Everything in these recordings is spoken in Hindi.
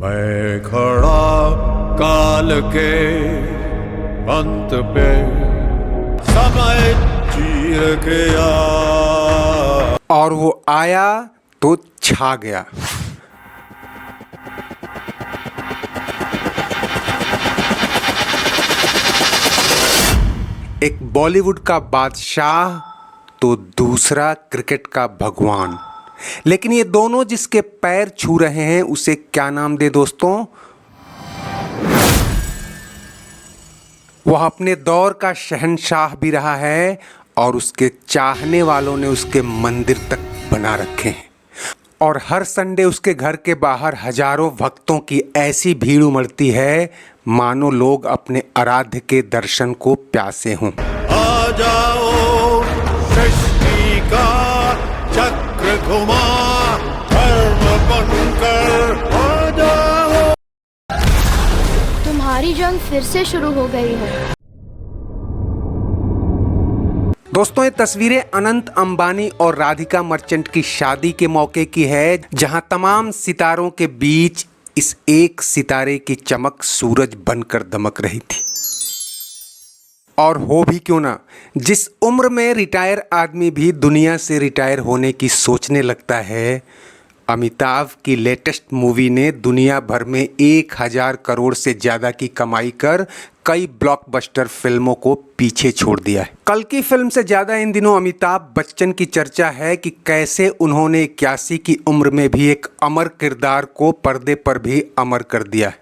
मैं खड़ा काल के अंत पे समय चीर के और वो आया तो छा गया। एक बॉलीवुड का बादशाह तो दूसरा क्रिकेट का भगवान, लेकिन ये दोनों जिसके पैर छू रहे हैं उसे क्या नाम दे दोस्तों? वह अपने दौर का शहंशाह भी रहा है और उसके चाहने वालों ने उसके मंदिर तक बना रखे हैं। और हर संडे उसके घर के बाहर हजारों भक्तों की ऐसी भीड़ उमड़ती है मानो लोग अपने आराध्य के दर्शन को प्यासे हों। आ जाओ सृष्टि का चक्र घुमा, धर्म बनकर आ जाओ। तुम्हारी जंग फिर से शुरू हो गई है। दोस्तों, ये तस्वीरें अनंत अंबानी और राधिका मर्चेंट की शादी के मौके की है, जहां तमाम सितारों के बीच इस एक सितारे की चमक सूरज बनकर दमक रही थी। और हो भी क्यों ना, जिस उम्र में रिटायर आदमी भी दुनिया से रिटायर होने की सोचने लगता है, अमिताभ की लेटेस्ट मूवी ने दुनिया भर में 1000 करोड़ से ज़्यादा की कमाई कर कई ब्लॉकबस्टर फिल्मों को पीछे छोड़ दिया है। कल की फिल्म से ज़्यादा इन दिनों अमिताभ बच्चन की चर्चा है कि कैसे उन्होंने 81 की उम्र में भी एक अमर किरदार को पर्दे पर भी अमर कर दिया है।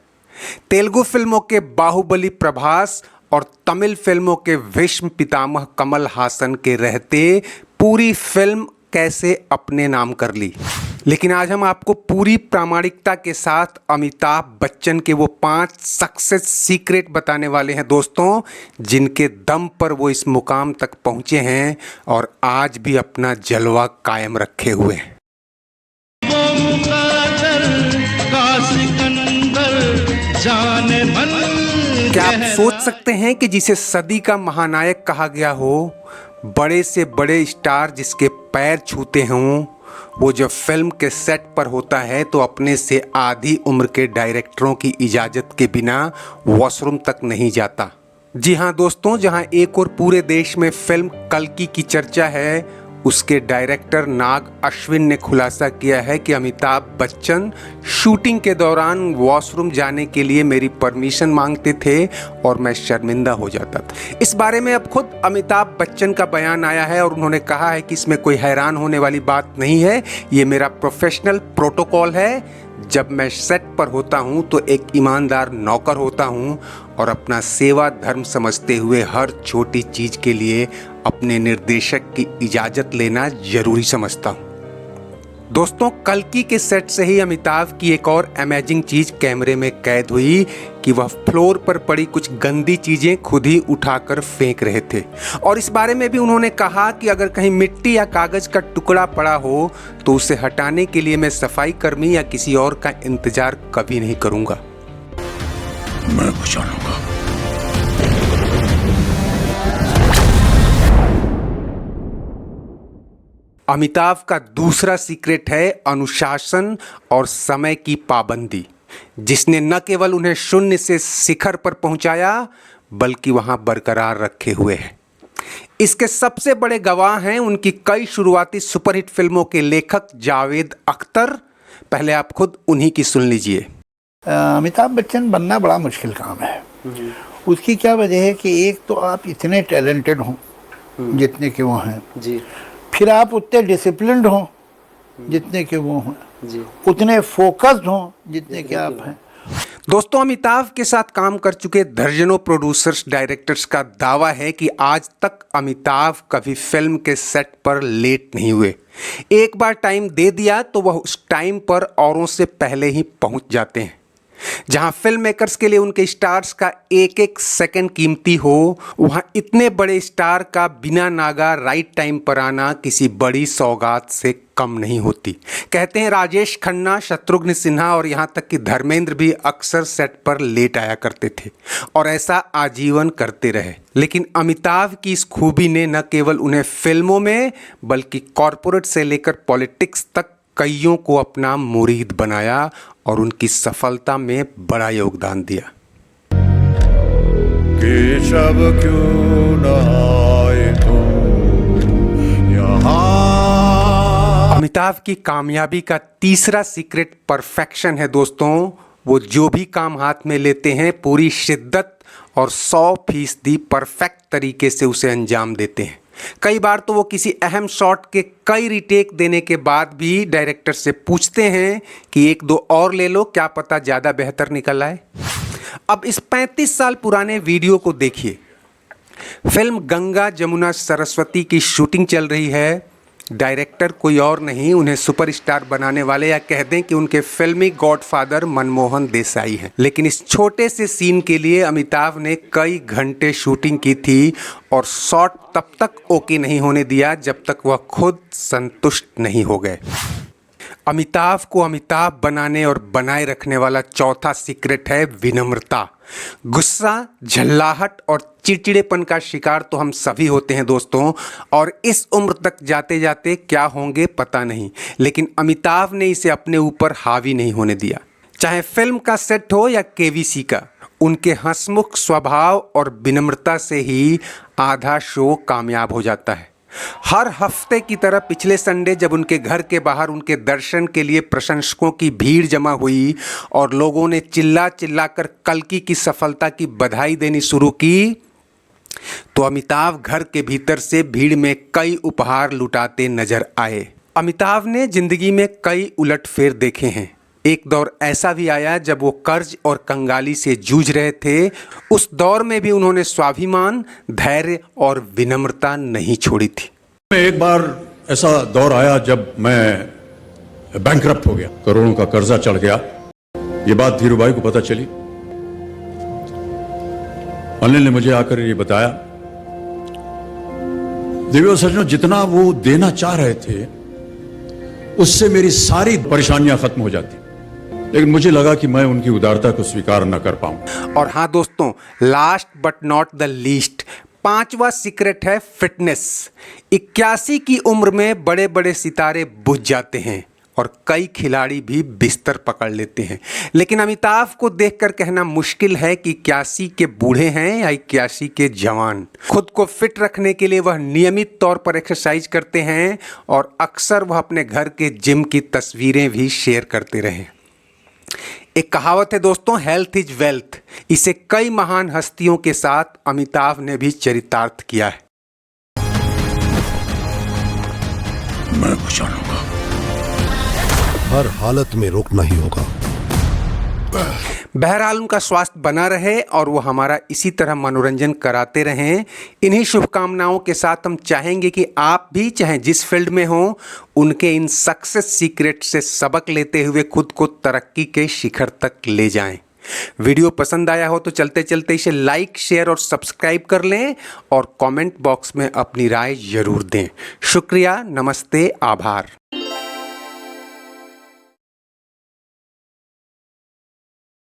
तेलुगु फिल्मों के बाहुबली प्रभास और तमिल फिल्मों के भीष्म पितामह कमल हासन के रहते पूरी फिल्म कैसे अपने नाम कर ली। लेकिन आज हम आपको पूरी प्रामाणिकता के साथ अमिताभ बच्चन के वो 5 सक्सेस सीक्रेट बताने वाले हैं दोस्तों, जिनके दम पर वो इस मुकाम तक पहुंचे हैं और आज भी अपना जलवा कायम रखे हुए हैं। क्या आप सोच सकते हैं कि जिसे सदी का महानायक कहा गया हो, बड़े से बड़े स्टार जिसके पैर छूते हों, वो जब फिल्म के सेट पर होता है तो अपने से आधी उम्र के डायरेक्टरों की इजाज़त के बिना वॉशरूम तक नहीं जाता। जी हाँ दोस्तों, जहाँ एक और पूरे देश में फिल्म कल्कि की चर्चा है, उसके डायरेक्टर नाग अश्विन ने खुलासा किया है कि अमिताभ बच्चन शूटिंग के दौरान वॉशरूम जाने के लिए मेरी परमिशन मांगते थे और मैं शर्मिंदा हो जाता था। इस बारे में अब खुद अमिताभ बच्चन का बयान आया है और उन्होंने कहा है कि इसमें कोई हैरान होने वाली बात नहीं है, ये मेरा प्रोफेशनल प्रोटोकॉल है। जब मैं सेट पर होता हूं तो एक ईमानदार नौकर होता हूं और अपना सेवा धर्म समझते हुए हर छोटी चीज के लिए अपने निर्देशक की इजाज़त लेना जरूरी समझता हूं। दोस्तों, कल्कि के सेट से ही अमिताभ की एक और अमेजिंग चीज कैमरे में कैद हुई कि वह फ्लोर पर पड़ी कुछ गंदी चीजें खुद ही उठाकर फेंक रहे थे। और इस बारे में भी उन्होंने कहा कि अगर कहीं मिट्टी या कागज का टुकड़ा पड़ा हो तो उसे हटाने के लिए मैं सफाई कर्मी या किसी और का इंतजार कभी नहीं करूंगा। मैं बचा लूंगा। अमिताभ का दूसरा सीक्रेट है अनुशासन और समय की पाबंदी, जिसने न केवल उन्हें शून्य से शिखर पर पहुंचाया बल्कि वहां बरकरार रखे हुए है। इसके सबसे बड़े गवाह हैं उनकी कई शुरुआती सुपरहिट फिल्मों के लेखक जावेद अख्तर। पहले आप खुद उन्हीं की सुन लीजिए। अमिताभ बच्चन बनना बड़ा मुश्किल काम है। उसकी क्या वजह है कि एक तो आप इतने टैलेंटेड हों जितने के वो हैं जी, फिर आप उतने डिसिप्लिन्ड हों जितने के वो हैं जी, उतने फोकस्ड हों जितने के आप हैं। दोस्तों, अमिताभ के साथ काम कर चुके दर्जनों प्रोड्यूसर्स डायरेक्टर्स का दावा है कि आज तक अमिताभ कभी फिल्म के सेट पर लेट नहीं हुए। एक बार टाइम दे दिया तो वह उस टाइम पर औरों से पहले ही पहुंच जाते हैं। जहां फिल्म मेकर्स के लिए उनके स्टार्स का एक एक सेकंड कीमती हो, वहां इतने बड़े स्टार का बिना नागा राइट टाइम पर आना किसी बड़ी सौगात से कम नहीं होती। कहते हैं राजेश खन्ना, शत्रुघ्न सिन्हा और यहां तक कि धर्मेंद्र भी अक्सर सेट पर लेट आया करते थे और ऐसा आजीवन करते रहे। लेकिन अमिताभ की इस खूबी ने न केवल उन्हें फिल्मों में बल्कि कॉरपोरेट से लेकर पॉलिटिक्स तक कईयों को अपना मुरीद बनाया और उनकी सफलता में बड़ा योगदान दिया। केशव क्यों न आए तुम यहाँ। अमिताभ की कामयाबी का तीसरा सीक्रेट परफेक्शन है दोस्तों। वो जो भी काम हाथ में लेते हैं पूरी शिद्दत और 100% परफेक्ट तरीके से उसे अंजाम देते हैं। कई बार तो वो किसी अहम शॉट के कई रीटेक देने के बाद भी डायरेक्टर से पूछते हैं कि एक दो और ले लो, क्या पता ज़्यादा बेहतर निकल आए। अब इस 35 साल पुराने वीडियो को देखिए। फिल्म गंगा जमुना सरस्वती की शूटिंग चल रही है। डायरेक्टर कोई और नहीं, उन्हें सुपरस्टार बनाने वाले, या कह दें कि उनके फिल्मी गॉडफादर मनमोहन देसाई हैं। लेकिन इस छोटे से सीन के लिए अमिताभ ने कई घंटे शूटिंग की थी और शॉट तब तक ओके नहीं होने दिया जब तक वह खुद संतुष्ट नहीं हो गए। अमिताभ को अमिताभ बनाने और बनाए रखने वाला चौथा सीक्रेट है विनम्रता। गुस्सा, झल्लाहट और चिड़चिड़ेपन का शिकार तो हम सभी होते हैं दोस्तों, और इस उम्र तक जाते जाते क्या होंगे पता नहीं, लेकिन अमिताभ ने इसे अपने ऊपर हावी नहीं होने दिया। चाहे फिल्म का सेट हो या केवीसी का, उनके हंसमुख स्वभाव और विनम्रता से ही आधा शो कामयाब हो जाता है। हर हफ्ते की तरह पिछले संडे जब उनके घर के बाहर उनके दर्शन के लिए प्रशंसकों की भीड़ जमा हुई और लोगों ने चिल्ला चिल्ला कर कल्कि की सफलता की बधाई देनी शुरू की, तो अमिताभ घर के भीतर से भीड़ में कई उपहार लुटाते नजर आए। अमिताभ ने जिंदगी में कई उलटफेर देखे हैं। एक दौर ऐसा भी आया जब वो कर्ज और कंगाली से जूझ रहे थे। उस दौर में भी उन्होंने स्वाभिमान, धैर्य और विनम्रता नहीं छोड़ी थी। एक बार ऐसा दौर आया जब मैं बैंकरप्ट हो गया, करोड़ों का कर्जा चढ़ गया। ये बात धीरूभाई को पता चली। अनिल ने मुझे आकर ये बताया, देवी और सज्जनों, जितना वो देना चाह रहे थे उससे मेरी सारी परेशानियां खत्म हो जाती, लेकिन मुझे लगा कि मैं उनकी उदारता को स्वीकार न कर पाऊं। और हाँ दोस्तों, last but not the least, 5वां सीक्रेट है फिटनेस। 81 की उम्र में बड़े बड़े सितारे बुझ जाते हैं और कई खिलाड़ी भी बिस्तर पकड़ लेते हैं, लेकिन अमिताभ को देखकर कहना मुश्किल है कि 81 के बूढ़े हैं या 81 के जवान। खुद को फिट रखने के लिए वह नियमित तौर पर एक्सरसाइज करते हैं और अक्सर वह अपने घर के जिम की तस्वीरें भी शेयर करते रहे। एक कहावत है दोस्तों, हेल्थ इज वेल्थ। इसे कई महान हस्तियों के साथ अमिताभ ने भी चरितार्थ किया है। मैं बचा लूंगा, हर हालत में रोकना ही होगा। बहरहाल उनका स्वास्थ्य बना रहे और वो हमारा इसी तरह मनोरंजन कराते रहें। इन्हीं शुभकामनाओं के साथ हम चाहेंगे कि आप भी, चाहे जिस फील्ड में हो, उनके इन सक्सेस सीक्रेट से सबक लेते हुए खुद को तरक्की के शिखर तक ले जाएं। वीडियो पसंद आया हो तो चलते चलते इसे लाइक, शेयर और सब्सक्राइब कर लें और कमेंट बॉक्स में अपनी राय जरूर दें। शुक्रिया, नमस्ते, आभार।